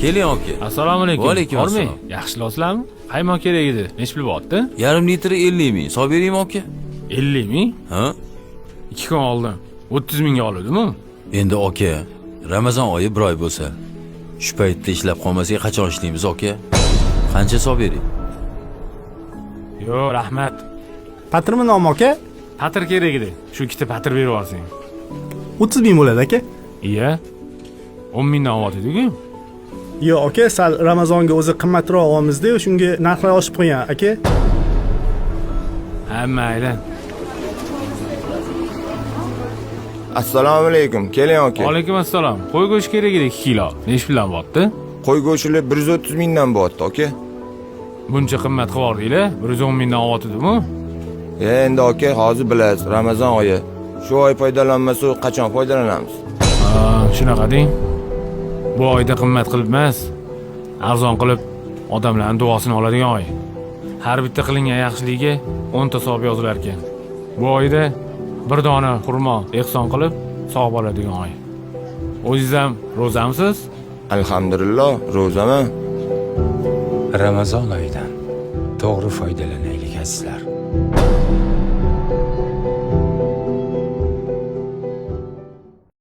Keling aka. Assalomu alaykum. Va alaykum Hormang. assalom. Yaxshilasizlarmi? Qaymoq kerak edi? Nech pul bo'lyapti? Yarim litri 50 ming. Solib beraymi aka? 50 ming? Ha? 2 kun oldin 30 mingga oluvdim-ku. Endi aka, Ramazon oyi bir oy bo'lsa, shu paytda ishlab qolmasak qachon ishlaymiz aka? Qancha solib beray? Yo, rahmat. Patrmi nomi aka? Patr kerak edi. Shu ikkita patr berib yuborsang. 30 ming bo'ladi aka. Iya. 10 mingdan olyapti-ku. Yo'q aka, sal Ramazonga o'zi qimmatroq olamizda-yu, shunga narxlar oshib qo'ygan aka. Ha, mayli. Assalomu alaykum. Keling aka. Alaykum assalom. Qo'y go'shti kerak edi 2 kilo. Nech puldan bo'lyapti? Qo'y go'shti 130 mingdan bo'lyapti aka. Buncha qimmat qilib yubordinglar. 110 mingdan olyapti-mi? Endi aka, hozir bilasiz, Ramazon oyi. Shu oy foydalanmasa qachon foydalanamiz? Ha, shunaqa deng. Bu oyda qimmat qilib emas, arzon qilib odamlarning duosini oladigan oy. Har bitta qilingan yaxshiligiga 10 ta savob yozilar ekan. Bu oyda bir dona xurmo ehson qilib savob oladigan oy. O'zingiz ham ro'zamisiz? Alhamdulillah, ro'zaman. Ramazon oyidan to'g'ri foydalanaylik azizlar.